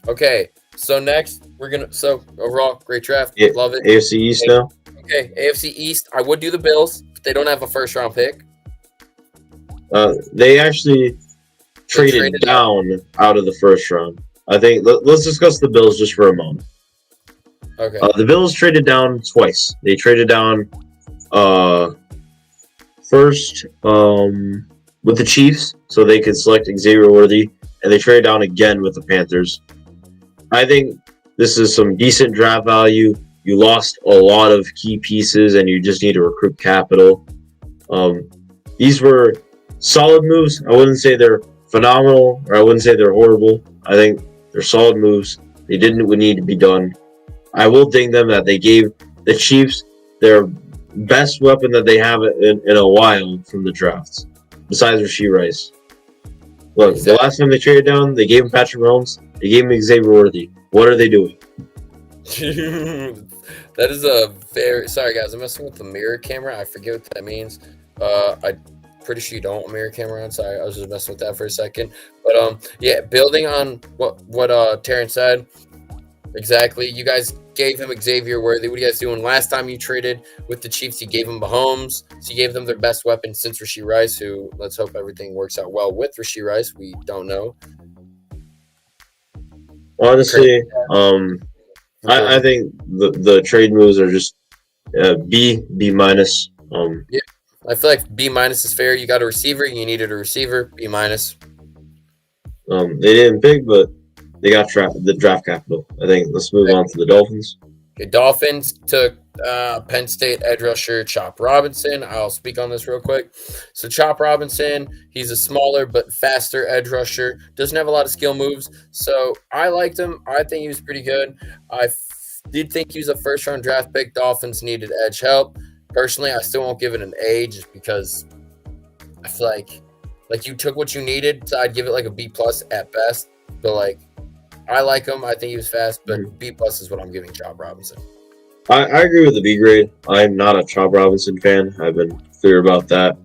Okay, so next so overall, great draft. Yeah, love it. AFC East now. Okay, AFC East. I would do the Bills, but they don't have a first round pick. They actually traded down out of the first round. I think let's discuss the Bills just for a moment. Okay. The Bills traded down twice. They traded down first with the Chiefs so they could select Xavier Worthy, and they traded down again with the Panthers. I think this is some decent draft value. You lost a lot of key pieces, and you just need to recruit capital. These were solid moves. I wouldn't say they're phenomenal, or I wouldn't say they're horrible. I think they're solid moves. They didn't need to be done. I will ding them that they gave the Chiefs their best weapon that they have in a while from the drafts, besides Rashee Rice. Look, the last time they traded down, they gave him Patrick Mahomes. They gave him Xavier Worthy. What are they doing? That is a very... Sorry, guys. I'm messing with the mirror camera. I forget what that means. I'm pretty sure you don't want mirror camera on. Sorry, I was just messing with that for a second. But, yeah, building on what Terrence said, exactly. You guys gave him Xavier Worthy. What are you guys doing? Last time you traded with the Chiefs, you gave him Mahomes. So you gave them their best weapon since Rashee Rice, who let's hope everything works out well with Rashee Rice. We don't know. Honestly, I think the trade moves are just B minus. Yeah, I feel like B minus is fair. You got a receiver, you needed a receiver. B minus. They didn't pick, but they got the draft capital. I think. Let's move on to the Dolphins. Okay, Dolphins took Penn State edge rusher Chop Robinson. I'll speak on this real quick. So Chop Robinson, he's a smaller but faster edge rusher. Doesn't have a lot of skill moves. So I liked him. I think he was pretty good. I did think he was a first-round draft pick. Dolphins needed edge help. Personally, I still won't give it an A just because I feel like you took what you needed. So I'd give it like a B plus at best. But I like him. I think he was fast, but B plus is what I'm giving Chop Robinson. I agree with the B grade. I'm not a Chop Robinson fan. I've been clear about that.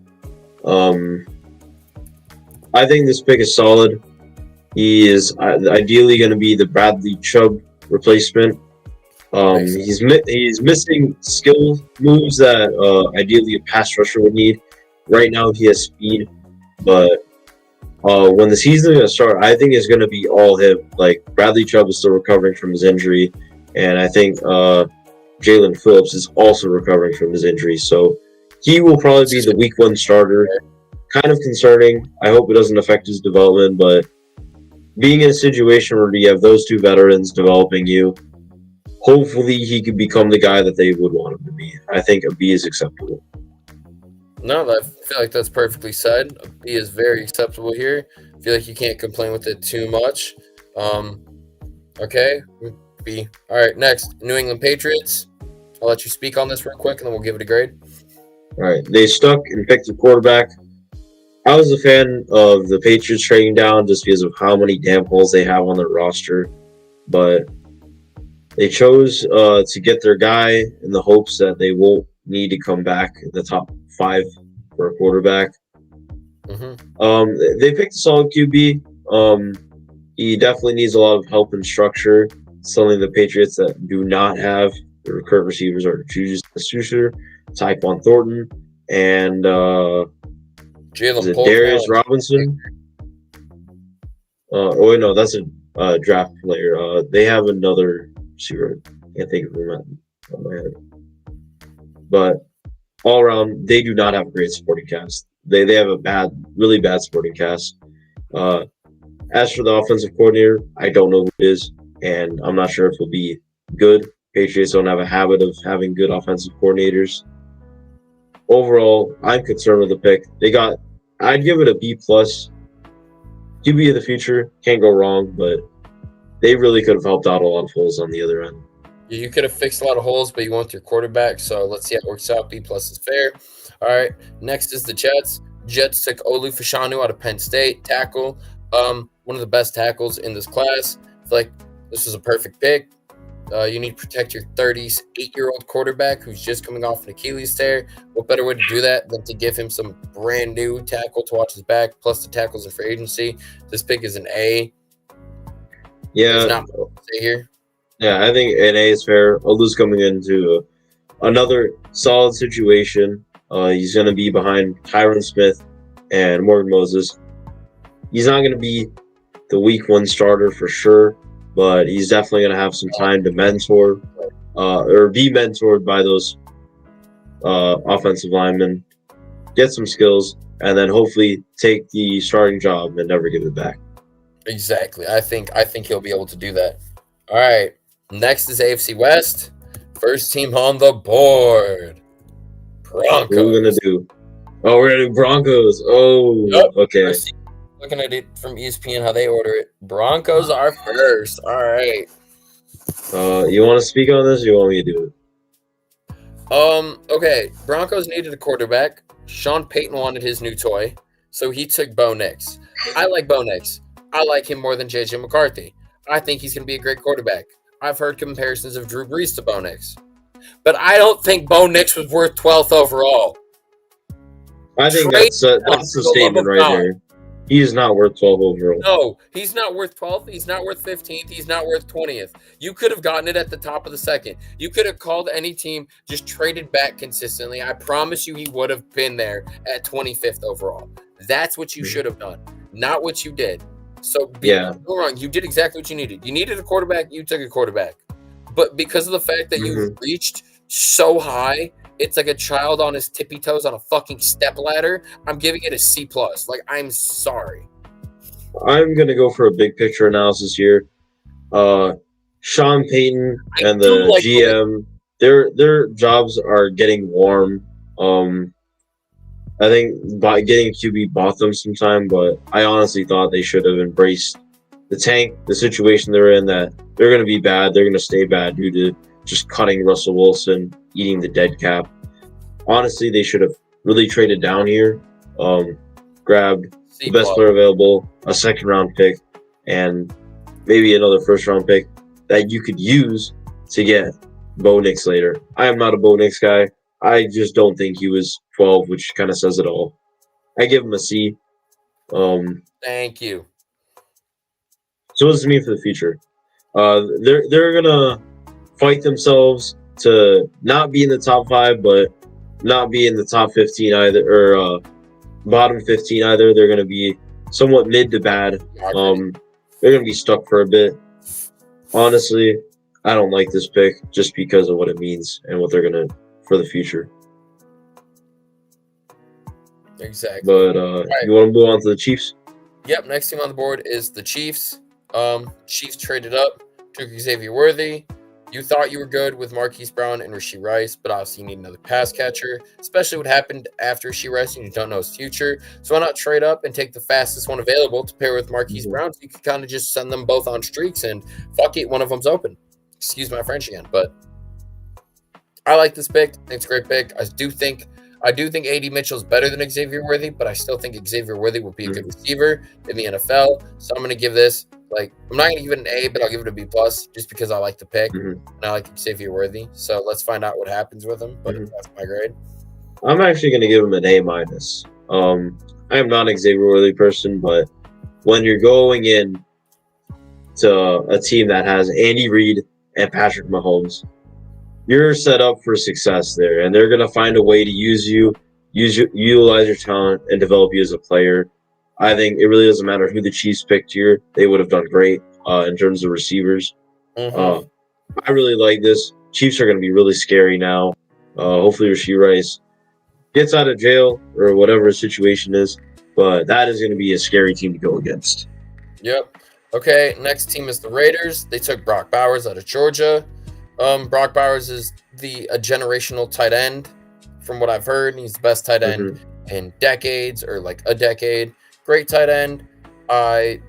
I think this pick is solid. He is ideally going to be the Bradley Chubb replacement. He's missing skill moves that ideally a pass rusher would need. Right now he has speed, but when the season is going to start, I think it's going to be all him. Like Bradley Chubb is still recovering from his injury, and I think Jalen Phillips is also recovering from his injury. So he will probably be the week 1 starter. Kind of concerning. I hope it doesn't affect his development, but being in a situation where you have those 2 veterans developing you, hopefully he could become the guy that they would want him to be. I think a B is acceptable. No, I feel like that's perfectly said. A B is very acceptable here. I feel like you can't complain with it too much. Okay, B. All right, next, New England Patriots. I'll let you speak on this real quick, and then we'll give it a grade. All right, they stuck and picked a quarterback. I was a fan of the Patriots trading down just because of how many damn holes they have on their roster, but they chose to get their guy in the hopes that they won't need to come back in the top 5 for a quarterback. They picked a solid QB. He definitely needs a lot of help and structure. Something the Patriots that do not have. The current receivers are Juju Smith-Schuster, Tyquan Thornton, and Darius Robinson. Oh wait, no, that's a draft player. They have another receiver. I can't think of him on my head. But all around, they do not have a great supporting cast. They have a really bad supporting cast. As for the offensive coordinator, I don't know who it is, and I'm not sure if he'll be good. Patriots don't have a habit of having good offensive coordinators. Overall, I'm concerned with the pick. I'd give it a B+. QB of the future, can't go wrong, but they really could have helped out a lot of holes on the other end. You could have fixed a lot of holes, but you want your quarterback, so let's see how it works out. B+ is fair. All right, next is the Jets. Jets took Olu Fashanu out of Penn State, tackle. One of the best tackles in this class. I feel like this was a perfect pick. You need to protect your 38-year-old quarterback who's just coming off an Achilles tear. What better way to do that than to give him some brand new tackle to watch his back, plus the tackles in free agency. This pick is an A. Yeah. There's not much to say here. Yeah, I think an A is fair. Olu's coming into another solid situation. He's going to be behind Tyron Smith and Morgan Moses. He's not going to be the week 1 starter for sure, but he's definitely going to have some time to mentor or be mentored by those offensive linemen, get some skills, and then hopefully take the starting job and never give it back. Exactly. I think he'll be able to do that. All right. Next is AFC West. First team on the board. Broncos. What are we going to do? Oh, we're going to do Broncos. Oh, yep. Okay. Looking at it from ESPN, how they order it. Broncos are first. All right. You want to speak on this or you want me to do it? Okay. Broncos needed a quarterback. Sean Payton wanted his new toy, so he took Bo Nix. I like Bo Nix. I like him more than J.J. McCarthy. I think he's going to be a great quarterback. I've heard comparisons of Drew Brees to Bo Nix. But I don't think Bo Nix was worth 12th overall. I think that's the statement right there. He is not worth 12 overall. No, he's not worth 12th. He's not worth 15th. He's not worth 20th. You could have gotten it at the top of the second. You could have called any team, just traded back consistently. I promise you he would have been there at 25th overall. That's what you should have done, not what you did. So, go wrong. You did exactly what you needed. You needed a quarterback. You took a quarterback. But because of the fact that you reached so high, it's like a child on his tippy toes on a fucking step ladder. I'm giving it a C+. Like, I'm sorry. I'm going to go for a big picture analysis here. Sean Payton and the GM, their jobs are getting warm. I think by getting QB bought them some time, but I honestly thought they should have embraced the tank, the situation they're in, that they're going to be bad. They're going to stay bad due to just cutting Russell Wilson, eating the dead cap. Honestly, they should have really traded down here, grabbed the best player available, a second-round pick, and maybe another first-round pick that you could use to get Bo Nix later. I am not a Bo Nix guy. I just don't think he was 12, which kind of says it all. I give him a C. Thank you. So what does it mean for the future? They're gonna fight themselves to not be in the top 5, but not be in the top 15 either, or bottom 15 either. They're gonna be somewhat mid to bad. They're gonna be stuck for a bit. Honestly, I don't like this pick just because of what it means and what they're gonna for the future. Exactly. But you want to move on to the Chiefs? Yep. Next team on the board is the Chiefs. Chiefs traded up, took Xavier Worthy. You thought you were good with Marquise Brown and Rashee Rice, but obviously you need another pass catcher, especially what happened after Rashee Rice and you don't know his future. So why not trade up and take the fastest one available to pair with Marquise Brown? So you could kind of just send them both on streaks and fuck it, one of them's open. Excuse my French again, but I like this pick. I think it's a great pick. I do think I do think AD Mitchell's better than Xavier Worthy, but I still think Xavier Worthy will be a good receiver in the NFL. So I'm going to give this, I'm not going to give it an A, but I'll give it a B plus just because I like the pick and I like Xavier Worthy. So let's find out what happens with him. But that's my grade. I'm actually going to give him an A minus. I am not an Xavier Worthy person, but when you're going in to a team that has Andy Reid and Patrick Mahomes, you're set up for success there, and they're going to find a way to utilize your talent, and develop you as a player. I think it really doesn't matter who the Chiefs picked here; they would have done great in terms of receivers. I really like this. Chiefs are going to be really scary now. Hopefully, Rashee Rice gets out of jail or whatever the situation is, but that is going to be a scary team to go against. Yep. Okay, next team is the Raiders. They took Brock Bowers out of Georgia. Brock Bowers is a generational tight end, from what I've heard. He's the best tight end in decades, or like a decade. Great tight end. I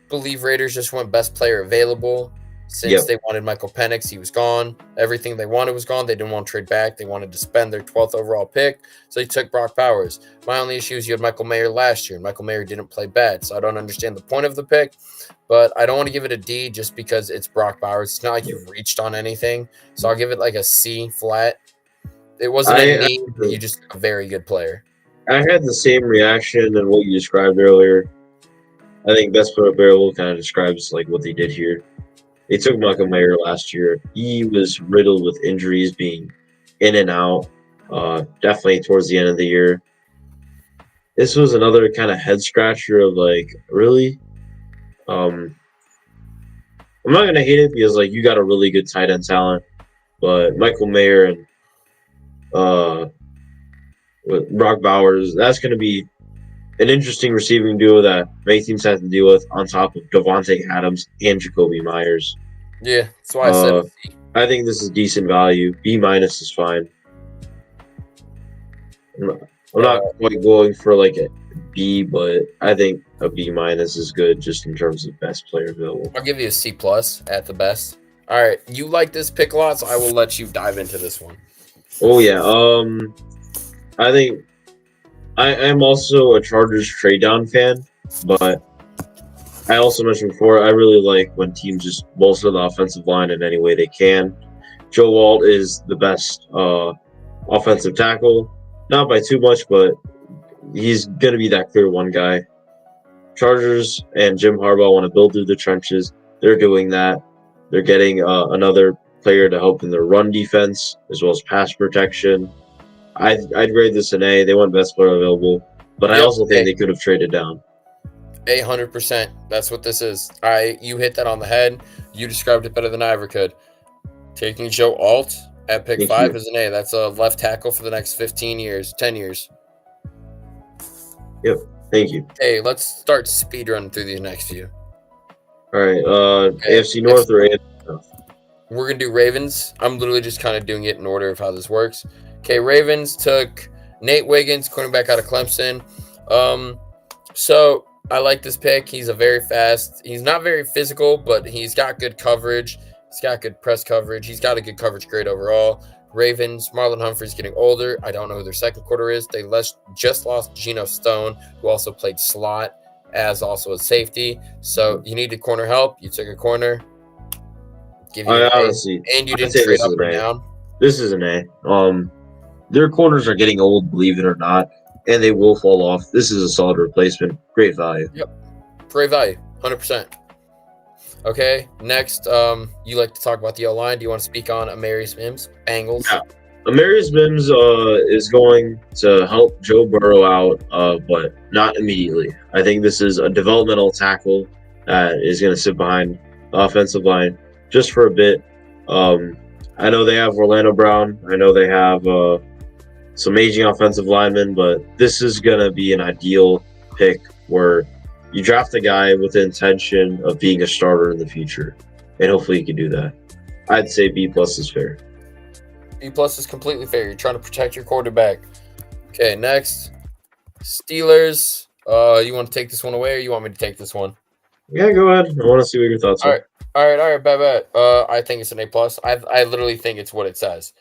believe Raiders just went best player available since they wanted Michael Penix. He was gone. Everything they wanted was gone. They didn't want to trade back. They wanted to spend their 12th overall pick, so they took Brock Bowers. My only issue is you had Michael Mayer last year, and Michael Mayer didn't play bad, so I don't understand the point of the pick. But I don't want to give it a D just because it's Brock Bowers. It's not like you've reached on anything, so I'll give it like a C flat. It wasn't a D, but you just a very good player. I had the same reaction than what you described earlier. I think Best Player Available kind of describes like what they did here. They took Michael Mayer last year. He was riddled with injuries, being in and out, definitely towards the end of the year. This was another kind of head scratcher of like, really? I'm not going to hate it because like you got a really good tight end talent, but Michael Mayer and with Brock Bowers, that's going to be an interesting receiving duo that many teams have to deal with, on top of Devontae Adams and Jakobi Meyers. Yeah, that's why I said C. I think this is decent value. B minus is fine. I'm not quite going for like a B, but I think a B minus is good just in terms of best player available. I'll give you a C plus at the best. All right, you like this pick a lot, so I will let you dive into this one. Oh yeah, I think I am also a Chargers trade down fan, but I also mentioned before, I really like when teams just bolster the offensive line in any way they can. Joe Walt is the best offensive tackle, not by too much, but he's going to be that clear one guy. Chargers and Jim Harbaugh want to build through the trenches. They're doing that. They're getting another player to help in their run defense as well as pass protection. I'd grade this an A. They went best player available, but I also think they could have traded down. 100%. That's what this is. You hit that on the head. You described it better than I ever could. Taking Joe Alt at pick 5 is an A. That's a left tackle for the next 10 years. Yep. Thank you. Hey, let's start speed running through these next few. All right. AFC North or AFC South? We're going to do Ravens. I'm literally just kind of doing it in order of how this works. Okay, Ravens took Nate Wiggins, cornerback out of Clemson. So I like this pick. He's he's not very physical, but he's got good coverage. He's got good press coverage. He's got a good coverage grade overall. Ravens, Marlon Humphrey's getting older. I don't know who their second quarter is. They just lost Geno Stone, who also played slot as also a safety. So you needed corner help. You took a corner. Honestly, and you didn't trade up or down. This is an A. Their corners are getting old, believe it or not, and they will fall off. This is a solid replacement. Great value. Yep. Great value. 100%. Okay. Next, you like to talk about the O-line. Do you want to speak on Amarius Mims, Bengals? Yeah. Amarius Mims is going to help Joe Burrow out, but not immediately. I think this is a developmental tackle that is going to sit behind the offensive line just for a bit. I know they have Orlando Brown. I know they have some aging offensive linemen, but this is going to be an ideal pick where you draft a guy with the intention of being a starter in the future, and hopefully you can do that. I'd say B plus is fair. B plus is completely fair. You're trying to protect your quarterback. Okay, next, Steelers. You want to take this one away, or you want me to take this one? Yeah, go ahead. I want to see what your thoughts are. All right, bet. I think it's an A plus. I literally think it's what it says.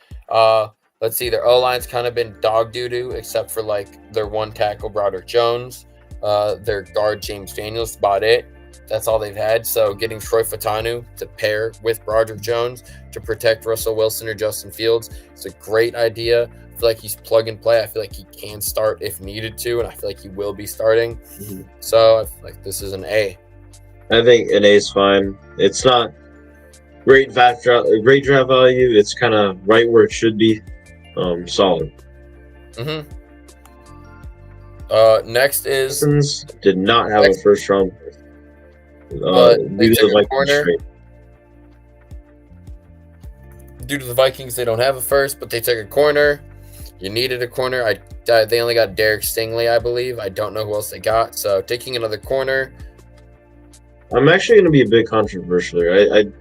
let's see, their O-line's kind of been dog doo-doo, except for like their one tackle, Broderick Jones. Their guard, James Daniels, about it. That's all they've had. So getting Troy Fautanu to pair with Broderick Jones to protect Russell Wilson or Justin Fields is a great idea. I feel like he's plug and play. I feel like he can start if needed to, and I feel like he will be starting. Mm-hmm. So I feel like this is an A. I think an A is fine. It's not great draft value. It's kind of right where it should be. Solid. Mm-hmm. Next is Texans did not have a first round. Due to the Vikings. Due to the Vikings, they don't have a first, but they took a corner. You needed a corner. They only got Derek Stingley, I believe. I don't know who else they got. So taking another corner. I'm actually going to be a bit controversial here.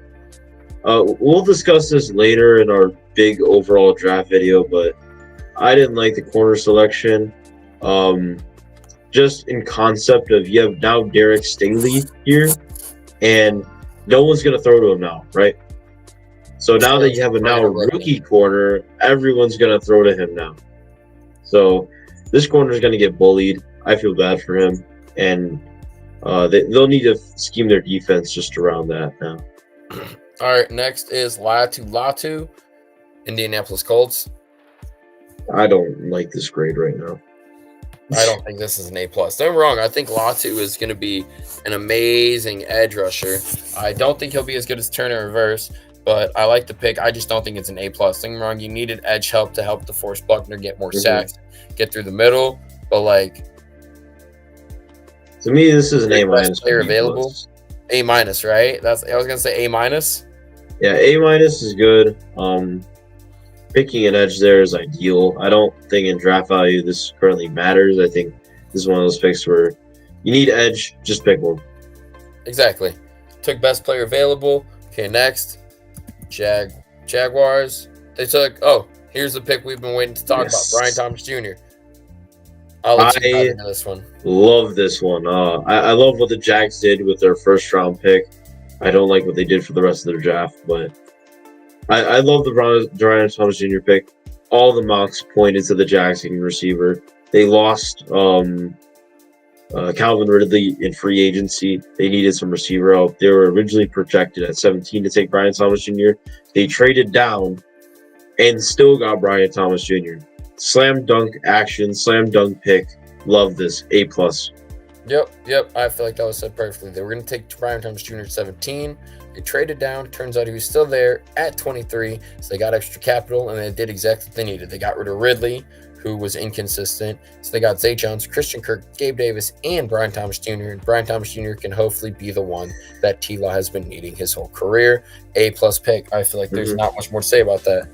We'll discuss this later in our big overall draft video, but I didn't like the corner selection. Just in concept of you have now Derek Stingley here, and no one's going to throw to him now, right? So now that you have a rookie corner, everyone's going to throw to him now. So this corner is going to get bullied. I feel bad for him, and they'll need to scheme their defense just around that now. All right, next is Latu, Indianapolis Colts. I don't like this grade right now. I don't think this is an A+. Don't get me wrong. I think Latu is going to be an amazing edge rusher. I don't think he'll be as good as Turner Reverse, but I like the pick. I just don't think it's an A+. Don't get me wrong. You needed edge help to help DeForest Buckner get more sacks, get through the middle. But, like, to me, this is an A-. Player available. A-, right? I was going to say A-. Yeah, A- is good. Picking an edge there is ideal. I don't think in draft value this currently matters. I think this is one of those picks where you need edge, just pick one. Exactly. Took best player available. Okay, next. Jaguars. They took, here's the pick we've been waiting to talk about, Brian Thomas Jr. I'll let you dive into this one. Love this one. I love what the Jags did with their first round pick. I don't like what they did for the rest of their draft, but I love the Brian Thomas Jr. pick. All the mocks pointed to the Jags getting receiver. They lost Calvin Ridley in free agency. They needed some receiver help. They were originally projected at 17 to take Brian Thomas Jr. They traded down and still got Brian Thomas Jr. Slam dunk action, slam dunk pick. Love this. A+. Yep. I feel like that was said perfectly. They were going to take Brian Thomas Jr. at 17. They traded down. Turns out he was still there at 23. So they got extra capital, and they did exactly what they needed. They got rid of Ridley, who was inconsistent. So they got Zay Jones, Christian Kirk, Gabe Davis, and Brian Thomas Jr. And Brian Thomas Jr. can hopefully be the one that T-Law has been needing his whole career. A+ pick. I feel like there's not much more to say about that.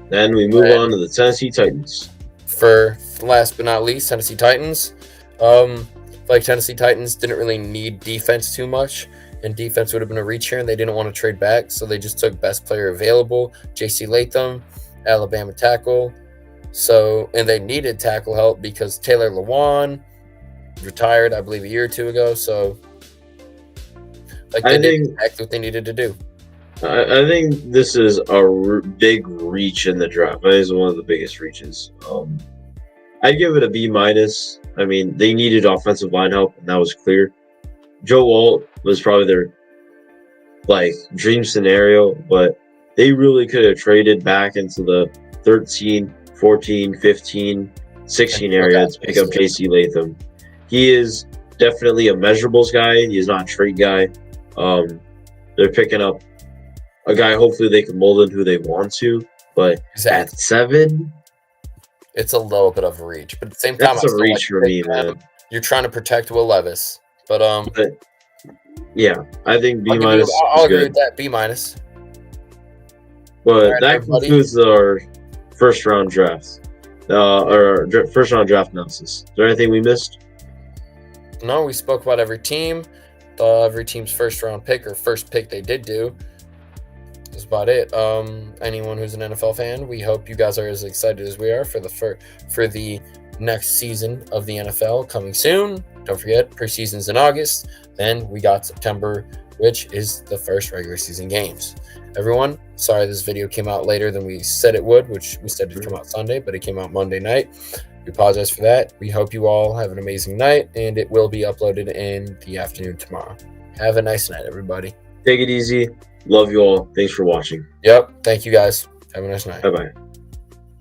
Then we move on to the Tennessee Titans. For last but not least, Tennessee Titans. Like Tennessee Titans didn't really need defense too much, and defense would have been a reach here, and they didn't want to trade back, so they just took best player available, J.C. Latham, Alabama tackle. So, and they needed tackle help because Taylor Lewan retired, I believe, a year or two ago. So, like, they did exactly what they needed to do. I think this is a big reach in the draft. It is one of the biggest reaches. I'd give it a B-. I mean, they needed offensive line help, and that was clear. Joe Alt was probably their dream scenario, but they really could have traded back into the 13, 14, 15, 16 area to pick up J.C. Latham. He is definitely a measurables guy. He is not a trait guy. They're picking up a guy hopefully they can mold into who they want to, but at 7... It's a little bit of a reach, but at the same time, it's a reach for me, man. You're trying to protect Will Levis, but yeah, I think B-. I'll agree with that. B-. But that concludes our first round draft, first round draft analysis. Is there anything we missed? No, we spoke about every team, every team's first round pick or first pick they did do. That's about it. Anyone who's an NFL fan, we hope you guys are as excited as we are for the next season of the NFL coming soon. Don't forget, preseason's in August. Then we got September, which is the first regular season games. everyone. Sorry this video came out later than we said it would, which we said it'd come out Sunday, but it came out Monday night. We apologize for that. We hope you all have an amazing night, and it will be uploaded in the afternoon tomorrow. Have a nice night, everybody. Take it easy. Love you all. Thanks for watching. Yep. Thank you, guys. Have a nice night. Bye-bye.